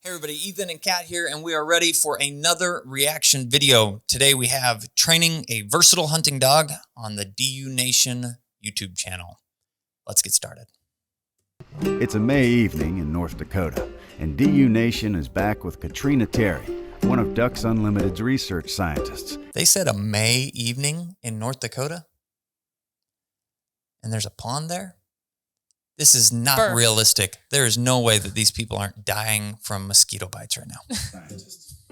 Hey everybody, Ethan and Kat here, and we are ready for another reaction video. Today we have training a versatile hunting dog on the DU Nation YouTube channel. Let's get started. It's a May evening in North Dakota, and DU Nation is back with Katrina Terry, one of Ducks Unlimited's research scientists. They said a May evening in North Dakota? And there's a pond there? This is not realistic. There is no way that these people aren't dying from mosquito bites right now.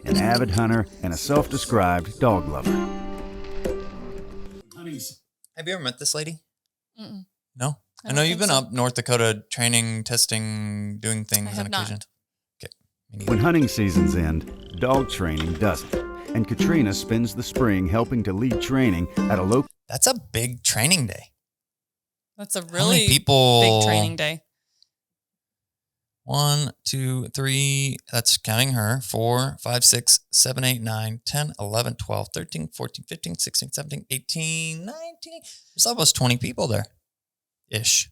An avid hunter and a self-described dog lover. Have you ever met this lady? Mm-mm. No? I know you've been up North Dakota training, testing, doing things on occasion. Okay. When hunting seasons end, dog training doesn't. And Katrina spends the spring helping to lead training at a local... That's a big training day. That's a really big training day. 1, 2, 3, that's counting her. 4, 5, 6, 7, 8, 9, 10, 11, 12, 13, 14, 15, 16, 17, 18, 19. There's almost 20 people there. Ish.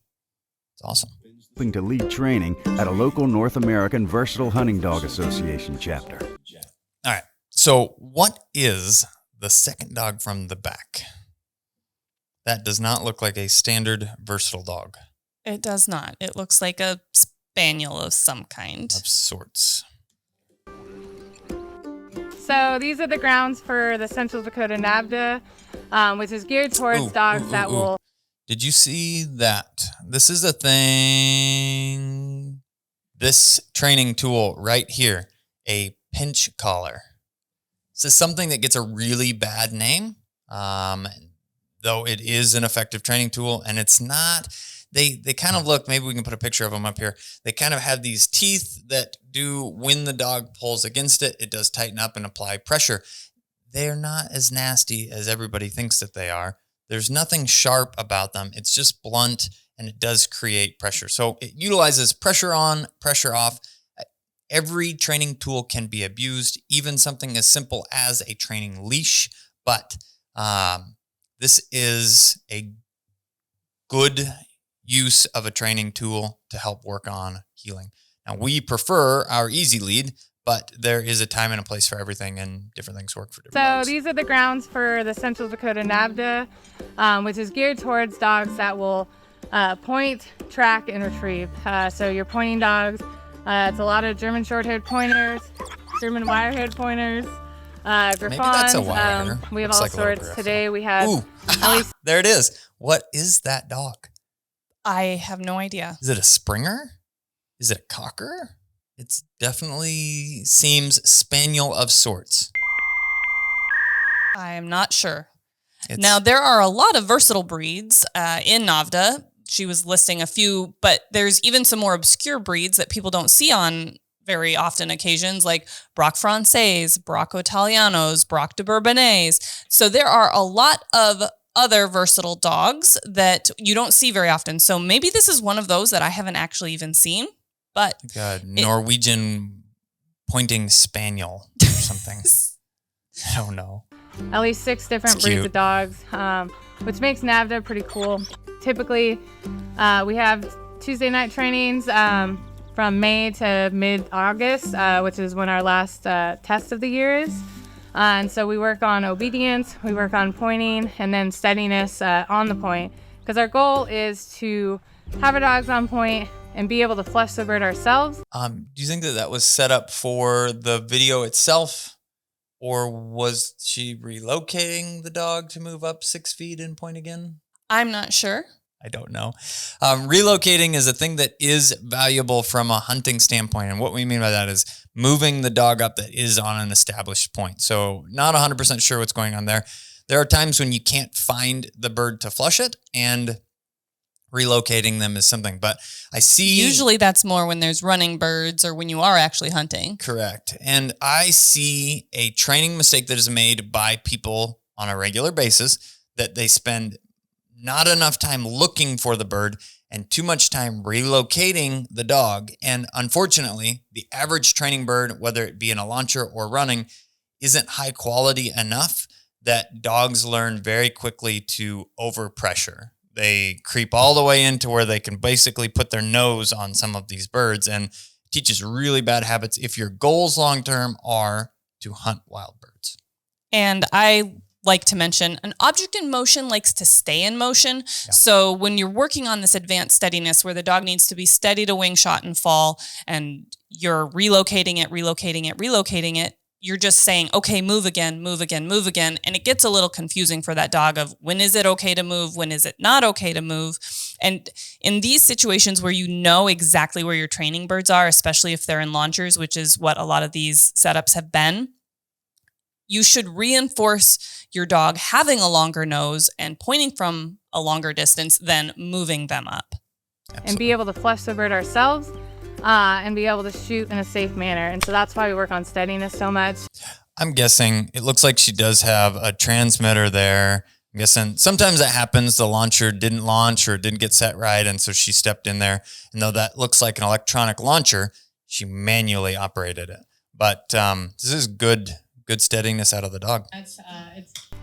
It's awesome. Helping to lead training at a local North American Versatile Hunting Dog Association chapter. All right. So what is the second dog from the back? That does not look like a standard versatile dog. It does not. It looks like a spaniel of some kind. Of sorts. So these are the grounds for the Central Dakota NAVHDA, which is geared towards dogs that will... Did you see that? This is a thing. This training tool right here, a pinch collar. This is something that gets a really bad name. Though it is an effective training tool, and it's not, they kind of look, maybe we can put a picture of them up here. They kind of have these teeth that do, when the dog pulls against it, it does tighten up and apply pressure. They're not as nasty as everybody thinks that they are. There's nothing sharp about them. It's just blunt, and it does create pressure. So it utilizes pressure on, pressure off. Every training tool can be abused, even something as simple as a training leash, but this is a good use of a training tool to help work on healing. Now, we prefer our easy lead, but there is a time and a place for everything, and different things work for different dogs. So these are the grounds for the Central Dakota NAVHDA, which is geared towards dogs that will point, track, and retrieve. So your pointing dogs, it's a lot of German Shorthaired Pointers, German Wirehaired Pointers, Griffons. Maybe that's a wire. We have Looks all like sorts. Today we have... at least there it is. What is that dog? I have no idea. Is it a Springer? Is it a Cocker? It's definitely seems spaniel of sorts. I am not sure. Now, there are a lot of versatile breeds in NAVHDA. She was listing a few, but there's even some more obscure breeds that people don't see on very often occasions, like Braque Français, Braque Italianos, Braque de Bourbonnais. So there are a lot of other versatile dogs that you don't see very often. So maybe this is one of those that I haven't actually even seen, but... Like a Norwegian pointing spaniel or something. I don't know. At least 6 different breeds of dogs, which makes NAVHDA pretty cool. Typically, we have Tuesday night trainings, from May to mid-August, which is when our last test of the year is. And so we work on obedience, we work on pointing, and then steadiness on the point. Because our goal is to have our dogs on point and be able to flush the bird ourselves. Do you think that that was set up for the video itself? Or was she relocating the dog to move up 6 feet and point again? I'm not sure. I don't know. Relocating is a thing that is valuable from a hunting standpoint. And what we mean by that is moving the dog up that is on an established point. So not 100% sure what's going on there. There are times when you can't find the bird to flush it, and relocating them is something. But I see... Usually that's more when there's running birds or when you are actually hunting. Correct. And I see a training mistake that is made by people on a regular basis, that they spend not enough time looking for the bird and too much time relocating the dog. And unfortunately, the average training bird, whether it be in a launcher or running, isn't high quality enough that dogs learn very quickly to overpressure. They creep all the way into where they can basically put their nose on some of these birds, and teaches really bad habits if your goals long-term are to hunt wild birds. And I like to mention an object in motion likes to stay in motion. Yeah. So when you're working on this advanced steadiness where the dog needs to be steady to wing, shot, and fall, and you're relocating it, you're just saying, okay, move again. And it gets a little confusing for that dog of when is it okay to move? When is it not okay to move? And in these situations where you know exactly where your training birds are, especially if they're in launchers, which is what a lot of these setups have been, you should reinforce your dog having a longer nose and pointing from a longer distance than moving them up. Absolutely. And be able to flush the bird ourselves and be able to shoot in a safe manner. And so that's why we work on steadiness so much. I'm guessing it looks like she does have a transmitter there. I'm guessing sometimes that happens. The launcher didn't launch or didn't get set right. And so she stepped in there. And though that looks like an electronic launcher, she manually operated it. But this is good steadiness out of the dog. It's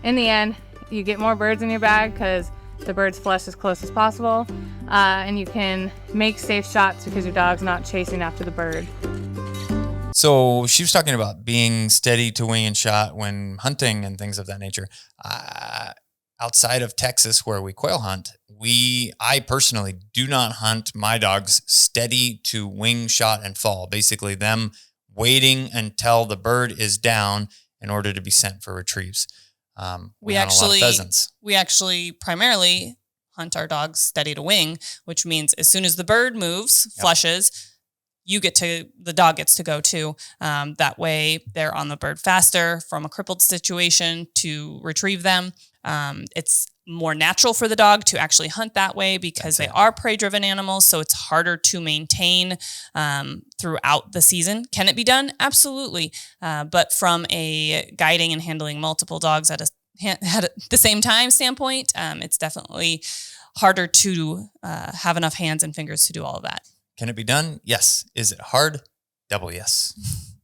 in the end, you get more birds in your bag because the bird's flesh as close as possible, and you can make safe shots because your dog's not chasing after the bird. So she was talking about being steady to wing and shot when hunting and things of that nature. Outside of Texas, where we quail hunt, I personally do not hunt my dogs steady to wing, shot, and fall. Basically, them waiting until the bird is down in order to be sent for retrieves. We actually primarily hunt our dogs steady to wing, which means as soon as the bird moves, flushes, the dog gets to go too. That way they're on the bird faster from a crippled situation to retrieve them. It's more natural for the dog to actually hunt that way because they are prey-driven animals, so it's harder to maintain throughout the season. Can it be done? Absolutely. But from a guiding and handling multiple dogs at the same time standpoint, it's definitely harder to have enough hands and fingers to do all of that. Can it be done? Yes. Is it hard? Double yes.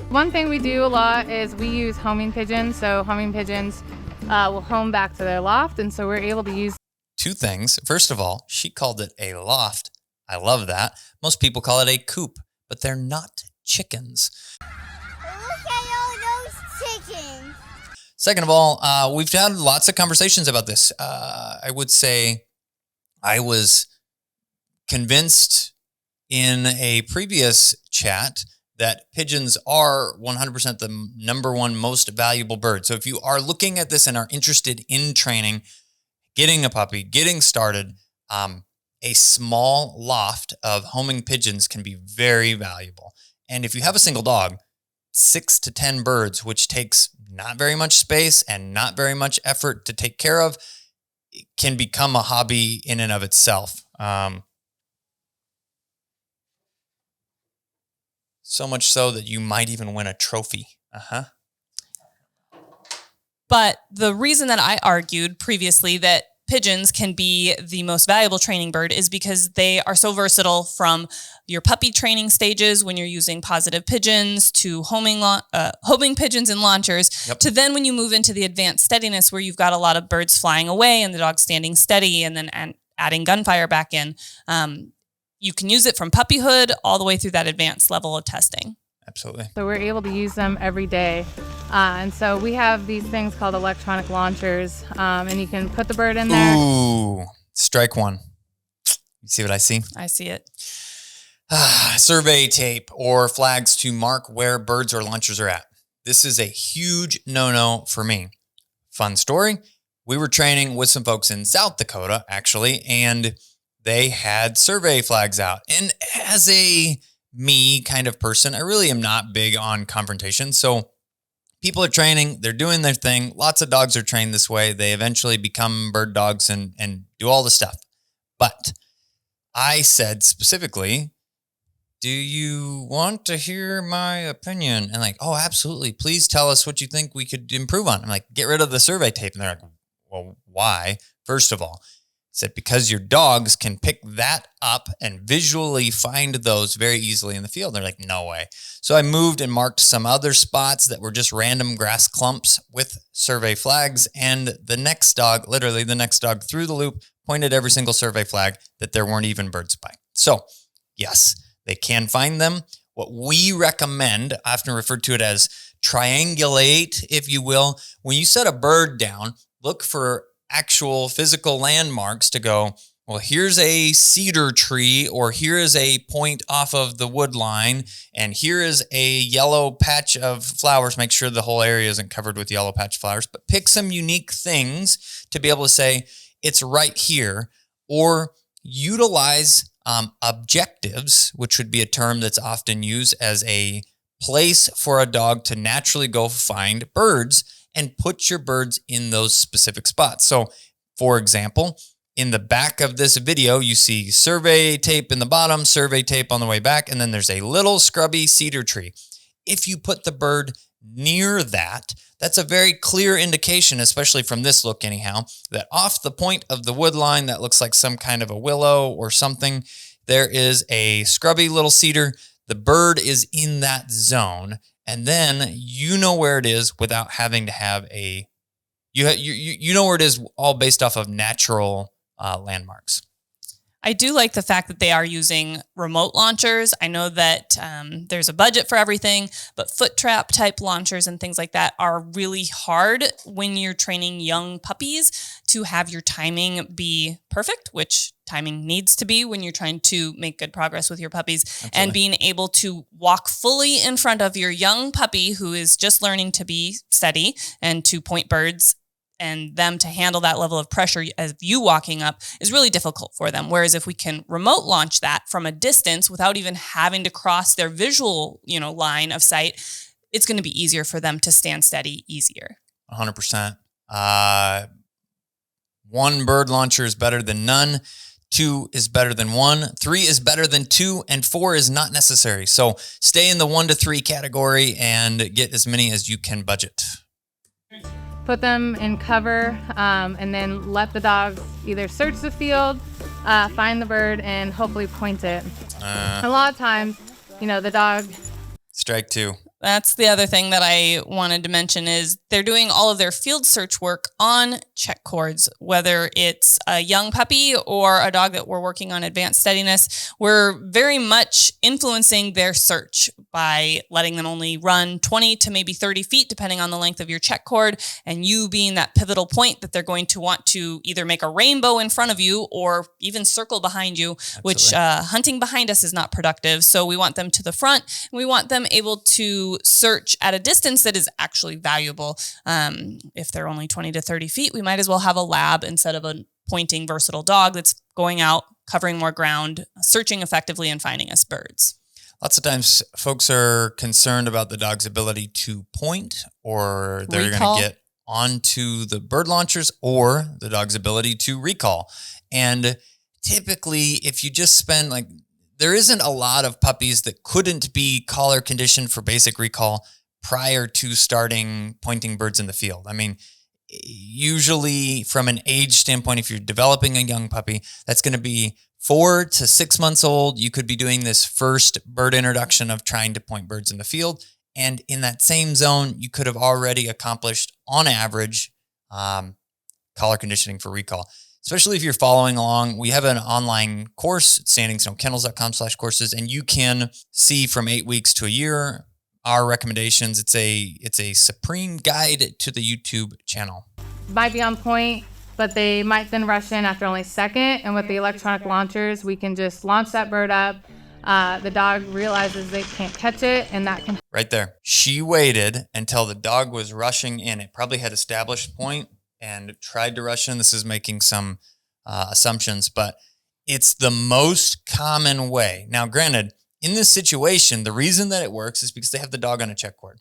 One thing we do a lot is we use homing pigeons. So homing pigeons will home back to their loft, and so we're able to use two things. First of all, she called it a loft. I love that. Most people call it a coop, but they're not chickens. Look at all those chickens. Second of all, we've had lots of conversations about this. I would say I was convinced in a previous chat that pigeons are 100% the number one most valuable bird. So if you are looking at this and are interested in training, getting a puppy, getting started, a small loft of homing pigeons can be very valuable. And if you have a single dog, 6 to 10 birds, which takes not very much space and not very much effort to take care of, it can become a hobby in and of itself. So much so that you might even win a trophy. But the reason that I argued previously that pigeons can be the most valuable training bird is because they are so versatile from your puppy training stages when you're using positive pigeons to homing pigeons and launchers to then when you move into the advanced steadiness where you've got a lot of birds flying away and the dog standing steady and then adding gunfire back in. You can use it from puppyhood all the way through that advanced level of testing. Absolutely. So we're able to use them every day. And so we have these things called electronic launchers, and you can put the bird in there. Ooh, strike one. You see what I see? I see it. Survey tape or flags to mark where birds or launchers are at. This is a huge no-no for me. Fun story. We were training with some folks in South Dakota, actually, and they had survey flags out. And as a me kind of person, I really am not big on confrontation. So people are training, they're doing their thing. Lots of dogs are trained this way. They eventually become bird dogs and do all the stuff. But I said specifically, do you want to hear my opinion? And like, oh, absolutely. Please tell us what you think we could improve on. I'm like, get rid of the survey tape. And they're like, well, why? First of all, said because your dogs can pick that up and visually find those very easily in the field. They're like, no way. So I moved and marked some other spots that were just random grass clumps with survey flags. And the next dog through the loop, pointed every single survey flag that there weren't even birds by. So yes, They can find them. What we recommend, often referred to it as triangulate, if you will. When you set a bird down, look for actual physical landmarks to go, well, here's a cedar tree, or here is a point off of the wood line, and here is a yellow patch of flowers. Make sure the whole area isn't covered with yellow patch flowers, but pick some unique things to be able to say it's right here, or utilize objectives, which would be a term that's often used as a place for a dog to naturally go find birds, and put your birds in those specific spots. So, for example, in the back of this video, you see survey tape in the bottom, survey tape on the way back, and then there's a little scrubby cedar tree. If you put the bird near that, that's a very clear indication, especially from this look anyhow, that off the point of the wood line that looks like some kind of a willow or something, there is a scrubby little cedar. The bird is in that zone, and then you know where it is without having to have you know where it is, all based off of natural landmarks. I do like the fact that they are using remote launchers. I know that there's a budget for everything, but foot trap type launchers and things like that are really hard when you're training young puppies to have your timing be perfect, which timing needs to be when you're trying to make good progress with your puppies. Absolutely. And being able to walk fully in front of your young puppy who is just learning to be steady and to point birds, and them to handle that level of pressure as you walking up is really difficult for them. Whereas if we can remote launch that from a distance without even having to cross their visual, line of sight, it's going to be easier for them to stand steady easier. 100%. One bird launcher is better than none. 2 is better than 1. 3 is better than 2, and 4 is not necessary. So stay in the 1 to 3 category and get as many as you can budget. Put them in cover, and then let the dogs either search the field, find the bird, and hopefully point it. A lot of times, the dog... Strike 2. That's the other thing that I wanted to mention is they're doing all of their field search work on check cords, whether it's a young puppy or a dog that we're working on advanced steadiness. We're very much influencing their search by letting them only run 20 to maybe 30 feet, depending on the length of your check cord, and you being that pivotal point that they're going to want to either make a rainbow in front of you or even circle behind you. Absolutely. Which hunting behind us is not productive. So we want them to the front, and we want them able to search at a distance that is actually valuable. If they're only 20 to 30 feet, we might as well have a lab instead of a pointing versatile dog that's going out, covering more ground, searching effectively and finding us birds. Lots of times folks are concerned about the dog's ability to point, or they're going to get onto the bird launchers, or the dog's ability to recall. And typically, if you just spend there isn't a lot of puppies that couldn't be collar conditioned for basic recall prior to starting pointing birds in the field. I mean, usually from an age standpoint, if you're developing a young puppy, that's going to be 4 to 6 months old. You could be doing this first bird introduction of trying to point birds in the field. And in that same zone, you could have already accomplished, on average, collar conditioning for recall. Especially if you're following along, we have an online course at standingstonekennels.com/courses, and you can see from 8 weeks to a year our recommendations. It's a supreme guide to the YouTube channel. Might be on point, but they might then rush in after only a second. And with the electronic launchers, we can just launch that bird up. The dog realizes they can't catch it, and that can... Right there. She waited until the dog was rushing in. It probably had established point and tried to rush in. This is making some assumptions, but it's the most common way. Now, granted, in this situation, the reason that it works is because they have the dog on a check cord.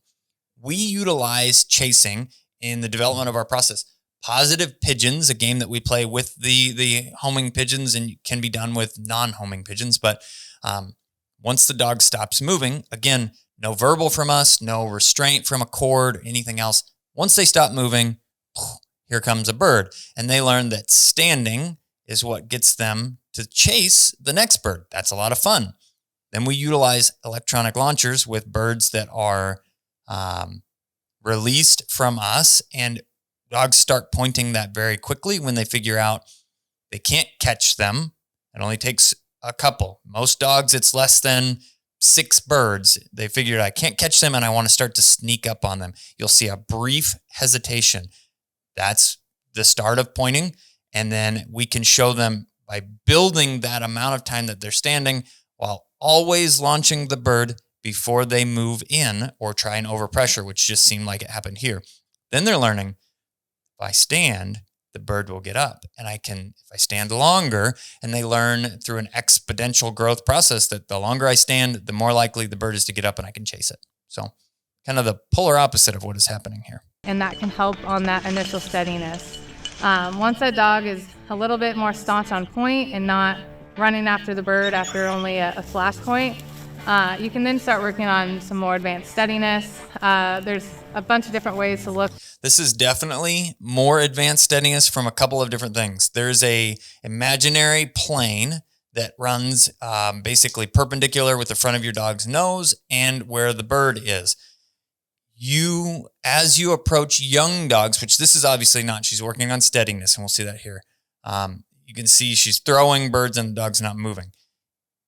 We utilize chasing in the development of our process. Positive pigeons, a game that we play with the homing pigeons and can be done with non-homing pigeons. But once the dog stops moving, again, no verbal from us, no restraint from a cord, anything else. Once they stop moving, here comes a bird. And they learn that standing is what gets them to chase the next bird. That's a lot of fun. Then we utilize electronic launchers with birds that are released from us, and dogs start pointing that very quickly when they figure out they can't catch them. It only takes a couple. Most dogs, it's less than 6 birds. They figured I can't catch them and I want to start to sneak up on them. You'll see a brief hesitation. That's the start of pointing. And then we can show them by building that amount of time that they're standing while always launching the bird before they move in or try and overpressure, which just seemed like it happened here. Then they're learning, if I stand, the bird will get up. And if I stand longer, and they learn through an exponential growth process that the longer I stand, the more likely the bird is to get up and I can chase it. So kind of the polar opposite of what is happening here. And that can help on that initial steadiness. Once that dog is a little bit more staunch on point and not running after the bird after only a flash point, you can then start working on some more advanced steadiness. There's a bunch of different ways to look. This is definitely more advanced steadiness from a couple of different things. There's a imaginary plane that runs basically perpendicular with the front of your dog's nose and where the bird is. As you approach young dogs, which this is obviously not, she's working on steadiness, and we'll see that here. You can see she's throwing birds and the dog's not moving.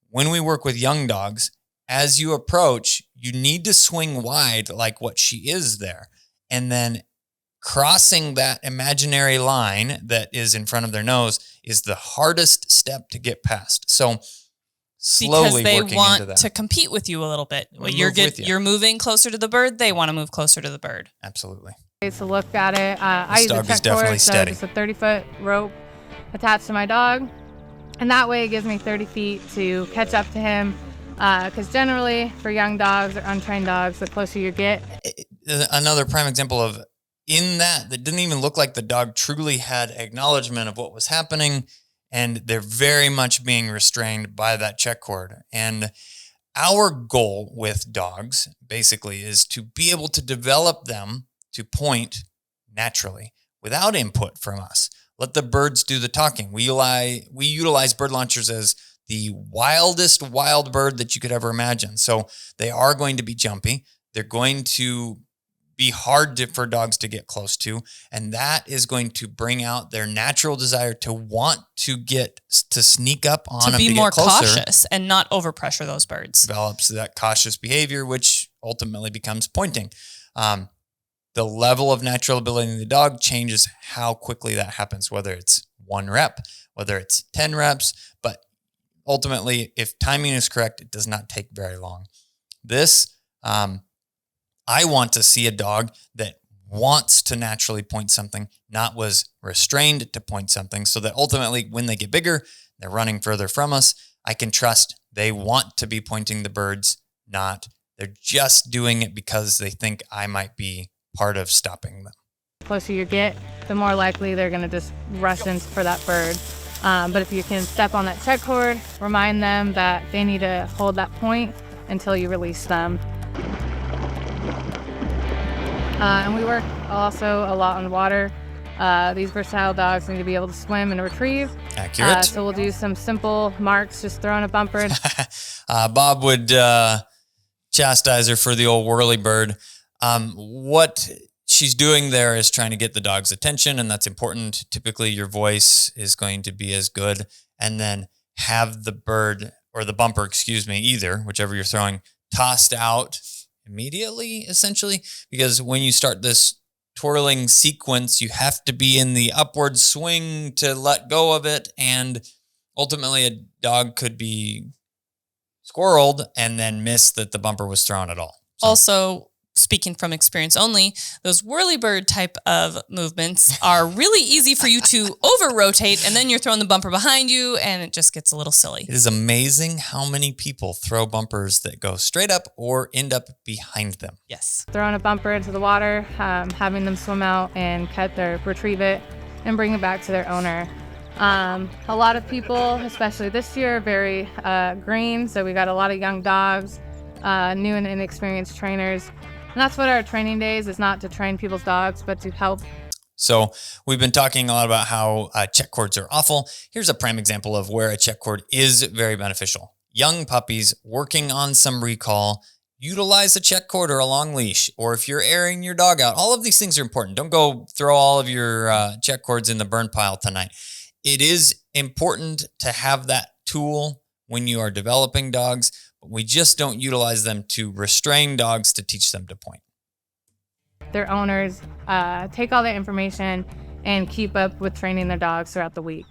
When we work with young dogs, as you approach, you need to swing wide like what she is there. And then crossing that imaginary line that is in front of their nose is the hardest step to get past. So slowly because they working want into that. to compete with you a little bit. We'll You're move with you. You're moving closer to the bird. They want to move closer to the bird. Absolutely. Ways to look at it. I This use a dog is check definitely cord, so steady. just a 30-foot rope attached to my dog. And that way it gives me 30 feet to catch up to him. Because generally, for young dogs or untrained dogs, the closer you get. Another prime example of that didn't even look like the dog truly had acknowledgement of what was happening, and they're very much being restrained by that check cord. And our goal with dogs basically is to be able to develop them to point naturally without input from us. Let the birds do the talking. We utilize bird launchers as the wildest wild bird that you could ever imagine. So they are going to be jumpy. They're going to be hard for dogs to get close to. And that is going to bring out their natural desire to want to sneak up on them, To be to more get closer. cautious and not overpressure those birds. Develops that cautious behavior, which ultimately becomes pointing. The level of natural ability in the dog changes how quickly that happens, whether it's 1 rep, whether it's 10 reps, but ultimately, if timing is correct, it does not take very long. I want to see a dog that wants to naturally point something, not was restrained to point something, so that ultimately when they get bigger, they're running further from us, I can trust they want to be pointing the birds, not they're just doing it because they think I might be part of stopping them. The closer you get, the more likely they're going to just rush in for that bird. But if you can step on that check cord, remind them that they need to hold that point until you release them. And we work also a lot on the water. These versatile dogs need to be able to swim and retrieve. Accurate. So we'll do some simple marks, just throwing a bumper. Bob would chastise her for the old whirly bird. What she's doing there is trying to get the dog's attention, and that's important. Typically, your voice is going to be as good, and then have the bird or the bumper, whichever you're throwing, tossed out immediately, essentially, because when you start this twirling sequence, you have to be in the upward swing to let go of it, and ultimately a dog could be squirreled and then miss that the bumper was thrown at all. So. Also, speaking from experience only, those whirlybird type of movements are really easy for you to over-rotate, and then you're throwing the bumper behind you, and it just gets a little silly. It is amazing how many people throw bumpers that go straight up or end up behind them. Yes. Throwing a bumper into the water, having them swim out and retrieve it, and bring it back to their owner. A lot of people, especially this year, are very green, so we got a lot of young dogs, new and inexperienced trainers. And that's what our training days is, not to train people's dogs, but to help. So we've been talking a lot about how check cords are awful. Here's a prime example of where a check cord is very beneficial. Young puppies working on some recall, utilize a check cord or a long leash, or if you're airing your dog out, all of these things are important. Don't go throw all of your check cords in the burn pile tonight. It is important to have that tool when you are developing dogs, but we just don't utilize them to restrain dogs to teach them to point. Their owners take all that information and keep up with training their dogs throughout the week.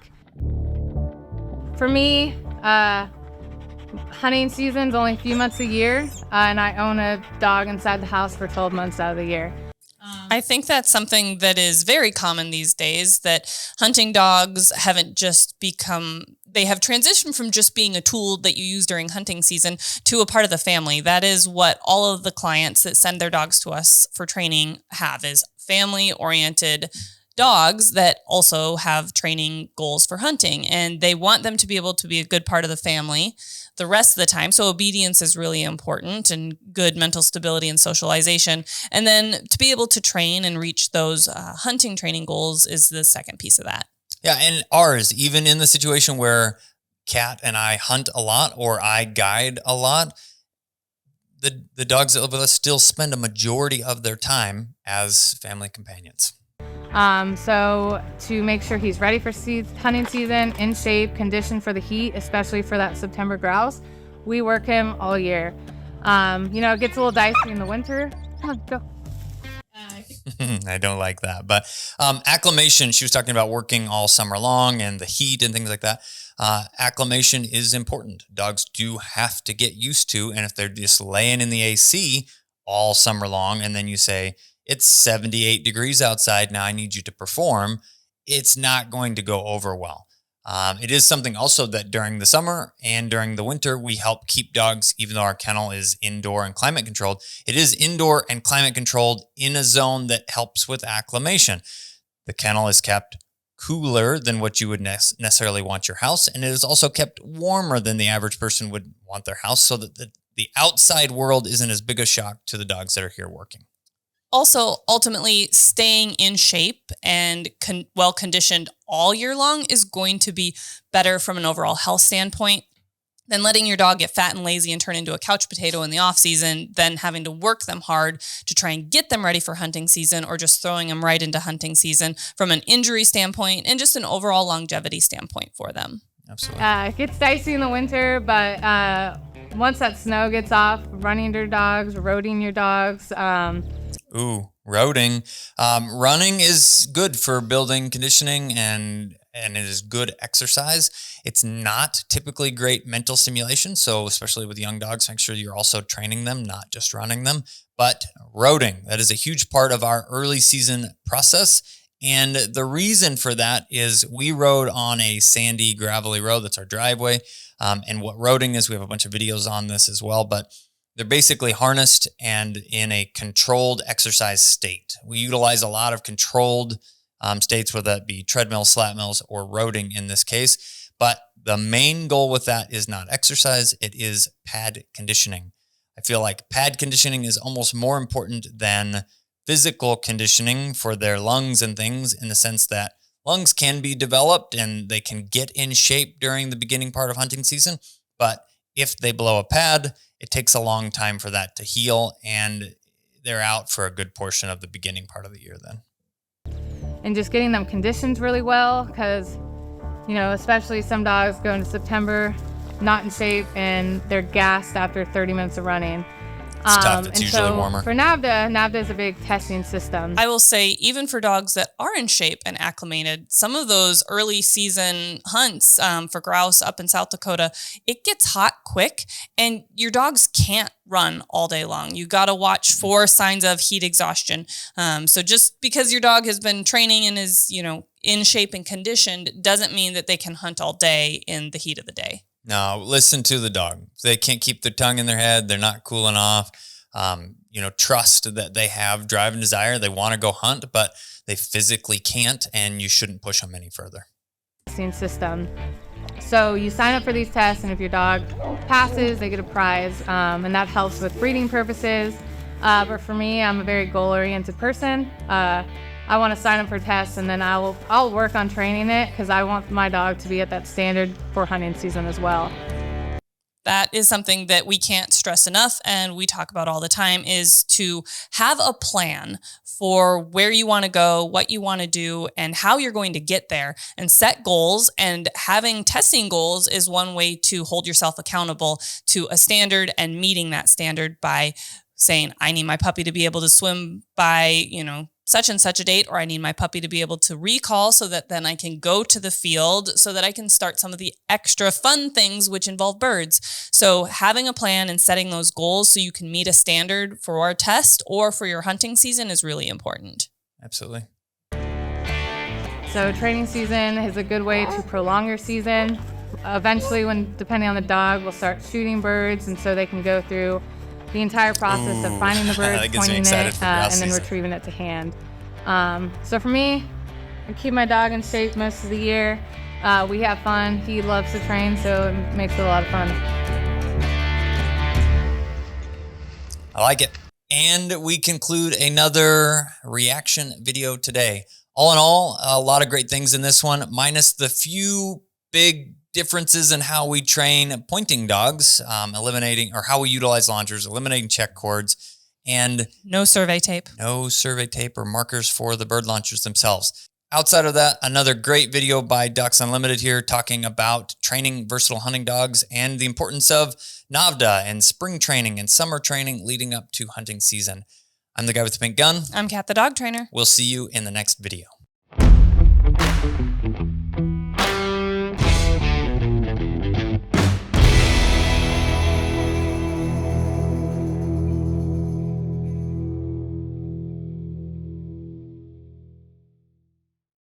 For me, hunting season's only a few months a year, and I own a dog inside the house for 12 months out of the year. I think that's something that is very common these days, that hunting dogs haven't just become, they have transitioned from just being a tool that you use during hunting season to a part of the family. That is what all of the clients that send their dogs to us for training have, is family-oriented dogs that also have training goals for hunting, and they want them to be able to be a good part of the family the rest of the time. So obedience is really important, and good mental stability and socialization. And then to be able to train and reach those hunting training goals is the second piece of that. Yeah, and ours, even in the situation where Kat and I hunt a lot or I guide a lot, the dogs that live with us still spend a majority of their time as family companions. So to make sure he's ready for hunting season, in shape, conditioned for the heat, especially for that September grouse, we work him all year. It gets a little dicey in the winter. Come on, go. I don't like that. But acclimation, she was talking about working all summer long and the heat and things like that. Acclimation is important. Dogs do have to get used to, and if they're just laying in the AC all summer long and then you say, it's 78 degrees outside, now I need you to perform, it's not going to go over well. It is something also that during the summer and during the winter, we help keep dogs, even though our kennel is indoor and climate controlled, it is indoor and climate controlled in a zone that helps with acclimation. The kennel is kept cooler than what you would necessarily want your house, and it is also kept warmer than the average person would want their house, so that the outside world isn't as big a shock to the dogs that are here working. Also, ultimately, staying in shape and well-conditioned all year long is going to be better from an overall health standpoint than letting your dog get fat and lazy and turn into a couch potato in the off-season, then having to work them hard to try and get them ready for hunting season, or just throwing them right into hunting season from an injury standpoint and just an overall longevity standpoint for them. Absolutely. It gets dicey in the winter, but once that snow gets off, running your dogs, roading your dogs. Roading. Running is good for building conditioning, and it is good exercise. It's not typically great mental stimulation, so especially with young dogs, make sure you're also training them, not just running them. But roading, that is a huge part of our early season process. And the reason for that is we rode on a sandy, gravelly road. That's our driveway. And what roading is, we have a bunch of videos on this as well, but they're basically harnessed and in a controlled exercise state. We utilize a lot of controlled states, whether that be treadmills, slat mills, or roading in this case. But the main goal with that is not exercise, it is pad conditioning. I feel like pad conditioning is almost more important than physical conditioning for their lungs and things, in the sense that lungs can be developed and they can get in shape during the beginning part of hunting season. But if they blow a pad, it takes a long time for that to heal, and they're out for a good portion of the beginning part of the year then. And just getting them conditioned really well, because, especially some dogs go into September not in shape and they're gassed after 30 minutes of running. It's tough. It's usually warmer. For NAVHDA is a big testing system. I will say, even for dogs that are in shape and acclimated, some of those early season hunts for grouse up in South Dakota, it gets hot quick, and your dogs can't run all day long. You got to watch for signs of heat exhaustion. So just because your dog has been training and is, in shape and conditioned, doesn't mean that they can hunt all day in the heat of the day. No, listen to the dog. If they can't keep their tongue in their head, they're not cooling off. Trust that they have drive and desire. They want to go hunt, but they physically can't, and you shouldn't push them any further. System. So you sign up for these tests, and if your dog passes, they get a prize, and that helps with breeding purposes. But for me, I'm a very goal-oriented person. I want to sign up for tests, and then I'll work on training it, because I want my dog to be at that standard for hunting season as well. that is something that we can't stress enough, and we talk about all the time, is to have a plan for where you want to go, what you want to do, and how you're going to get there, and set goals. And having testing goals is one way to hold yourself accountable to a standard and meeting that standard by saying, I need my puppy to be able to swim by, such and such a date, or I need my puppy to be able to recall so that then I can go to the field so that I can start some of the extra fun things which involve birds. So having a plan and setting those goals so you can meet a standard for our test or for your hunting season is really important. Absolutely. So training season is a good way to prolong your season. Eventually, depending on the dog, we'll start shooting birds, and so they can go through the entire process of finding the bird, pointing it, and then retrieving it to hand. So for me, I keep my dog in shape most of the year. We have fun. He loves to train, so it makes it a lot of fun. I like it. And we conclude another reaction video today. All in all, a lot of great things in this one, minus the few big differences in how we train pointing dogs, eliminating, or how we utilize launchers, eliminating check cords, and no survey tape. No survey tape or markers for the bird launchers themselves. Outside of that, another great video by Ducks Unlimited here talking about training versatile hunting dogs and the importance of NAVHDA and spring training and summer training leading up to hunting season. I'm the guy with the pink gun. I'm Kat, the dog trainer. We'll see you in the next video.